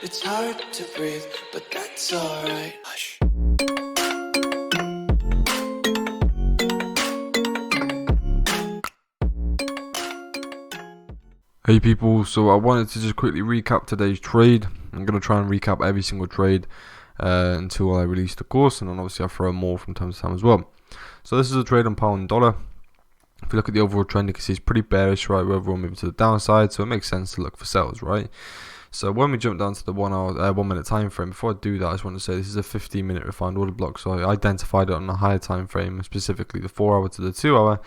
It's hard to breathe, but that's alright. Hush. Hey people, so I wanted to just quickly recap today's trade. I'm going to try and recap every single trade until I release the course, and then obviously I'll throw more from time to time as well. So this is a trade on pound and dollar. If you look at the overall trend, you can see it's pretty bearish, right? We're overall moving to the downside, so it makes sense to look for sales, right? So when we jump down to the 1 minute time frame, before I do that, I just want to say this is a 15-minute refined order block. So I identified it on a higher time frame, specifically the 4 hour to the 2 hour,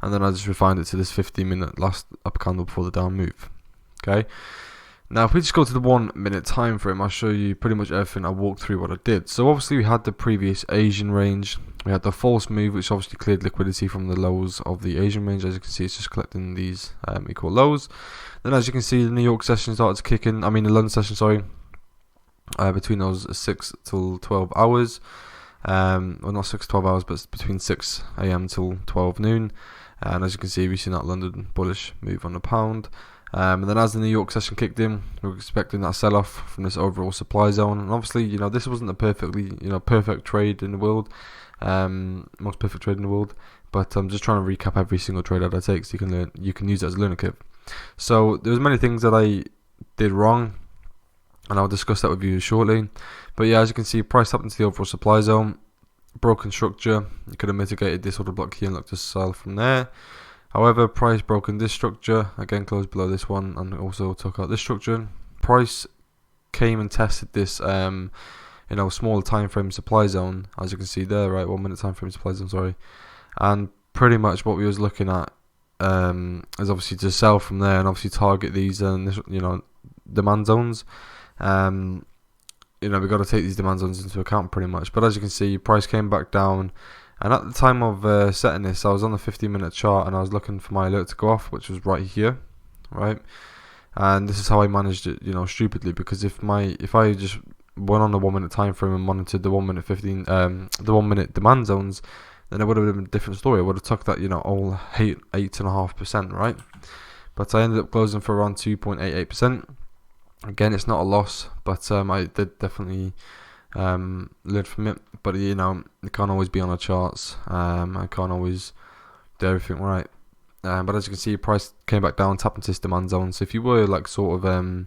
and then I just refined it to this 15-minute last up candle before the down move. Okay. Now, if we just go to the 1 minute time frame, I'll show you pretty much everything. I walked through what I did. So obviously we had the previous Asian range. We had the false move, which obviously cleared liquidity from the lows of the Asian range. As you can see, it's just collecting these equal lows. Then, as you can see, the New York session started to kick in. The London session, sorry, between those 6 till 12 hours. Well, not 6 to 12 hours, but between 6 a.m. till 12 noon. And as you can see, we've seen that London bullish move on the pound. And then as the New York session kicked in, we were expecting that sell-off from this overall supply zone. And obviously, this wasn't a perfect trade in the world, most perfect trade in the world. But I'm just trying to recap every single trade that I take, so you can use it as a learning curve. So there's many things that I did wrong, and I'll discuss that with you shortly. But yeah, as you can see, price tapped into the overall supply zone, broken structure. You could have mitigated this order block here and looked to sell from there. However, price broke in this structure, again closed below this one, and also took out this structure. Price came and tested this small time frame supply zone, as you can see there, right? 1 minute time frame supply zone, sorry. And pretty much what we was looking at is obviously to sell from there and obviously target these demand zones. We've got to take these demand zones into account pretty much. But as you can see, price came back down. And at the time of setting this, I was on the 15-minute chart and I was looking for my alert to go off, which was right here, right? And this is how I managed it, stupidly, because if I just went on the 1 minute time frame and monitored the 1 minute 1 minute demand zones, then it would have been a different story. I would have took that, all 8.5%, right? But I ended up closing for around 2.88%. Again, it's not a loss, but I did definitely learn from it. But it can't always be on the charts. I can't always do everything right. But as you can see, price came back down, tapped into this demand zone. So if you were like sort of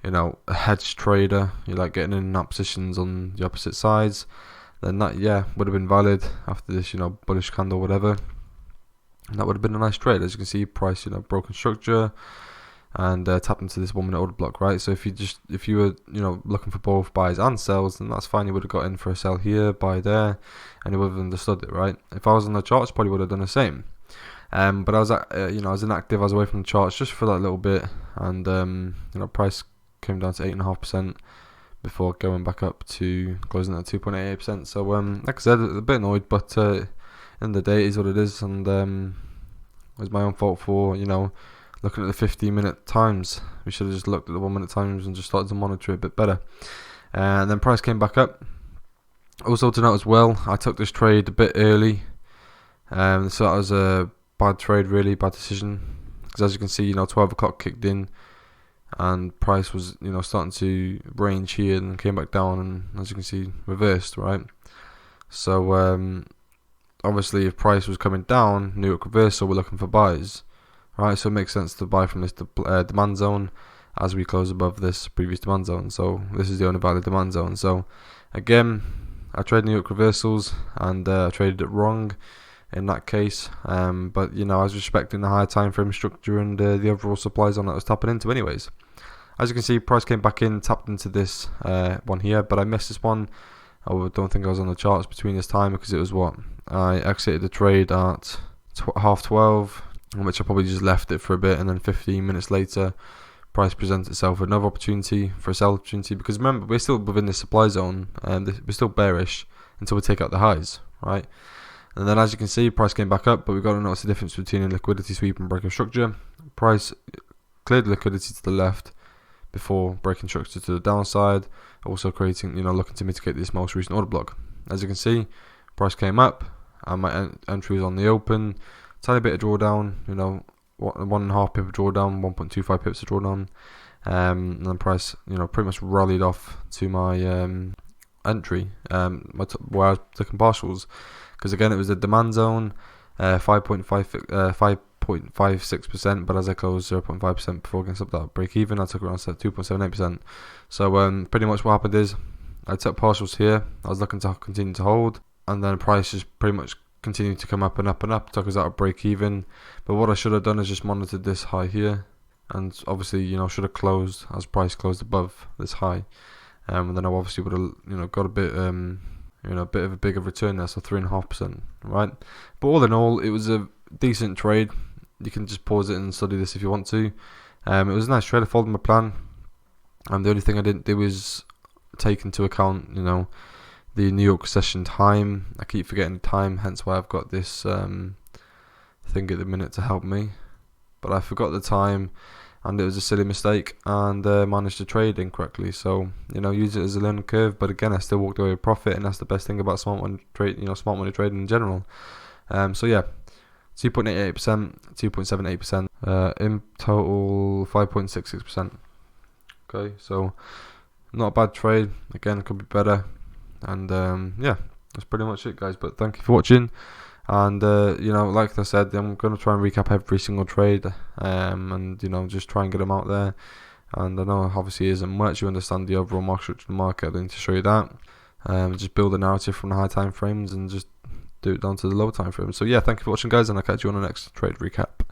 a hedge trader, you're like getting in and out positions on the opposite sides, then that would have been valid after this bullish candle, whatever. And that would have been a nice trade. As you can see, price broken structure and tapped into this 1 minute order block, right? So if you were looking for both buys and sells, then that's fine. You would have got in for a sell here, buy there, and you would have understood it, right? If I was on the charts, probably would have done the same. But I was I was inactive. I was away from the charts just for that little bit, and price came down to 8.5% before going back up to closing at 2.88%. So like I said, a bit annoyed, but end of the day, it is what it is, and it was my own fault for looking at the 15-minute times. We should have just looked at the 1 minute times and just started to monitor it a bit better. And then price came back up. Also to note as well, I took this trade a bit early. So that was a bad trade, really bad decision. Because as you can see, 12 o'clock kicked in, and price was starting to range here and came back down, and as you can see, reversed, right? So obviously, if price was coming down, New York reversal, we're looking for buys. Right, so it makes sense to buy from this demand zone as we close above this previous demand zone. So this is the only valid demand zone. So again, I traded New York reversals and I traded it wrong in that case. But I was respecting the higher time frame structure and the overall supply zone that I was tapping into anyways. As you can see, price came back in, tapped into this one here, but I missed this one. I don't think I was on the charts between this time because it was I exited the trade at 12:30. Which I probably just left it for a bit, and then 15 minutes later, price presents itself with another opportunity for a sell opportunity. Because remember, we're still within this supply zone, and we're still bearish until we take out the highs, right? And then as you can see, price came back up, but we've got to notice the difference between a liquidity sweep and breaking structure. Price cleared liquidity to the left before breaking structure to the downside, also creating, looking to mitigate this most recent order block. As you can see, price came up, and my entry was on the open. Tiny bit of drawdown, 1.5 pip of drawdown, 1.25 pips of drawdown, and the price, pretty much rallied off to my entry, where I was taking partials, because again it was a demand zone, 5.56%, but as I closed 0.5% before getting up that break even, I took around 2.78%. So pretty much what happened is I took partials here. I was looking to continue to hold, and then price just pretty much continued to come up and up and up, took us out of break even. But what I should have done is just monitored this high here, and obviously should have closed as price closed above this high, and then I obviously would have got a bit a bit of a bigger return there, so 3.5%, right? But all in all, it was a decent trade. You can just pause it and study this if you want to. It was a nice trade. I followed my plan, and the only thing I didn't do was take into account the New York session time. I keep forgetting the time, hence why I've got this thing at the minute to help me. But I forgot the time, and it was a silly mistake, and managed to trade incorrectly. So use it as a learning curve. But again, I still walked away with profit, and that's the best thing about smart money trade. Smart money trading in general. So yeah, 2.88%, 2.78%, in total 5.66%. Okay, so not a bad trade. Again, could be better. And yeah, that's pretty much it, guys. But thank you for watching. And like I said, I'm going to try and recap every single trade, and just try and get them out there. And I know obviously it isn't much. You understand the overall market structure of the market. I don't need to show you that. Just build a narrative from the high time frames and just do it down to the low time frames. So yeah, thank you for watching, guys, and I'll catch you on the next trade recap.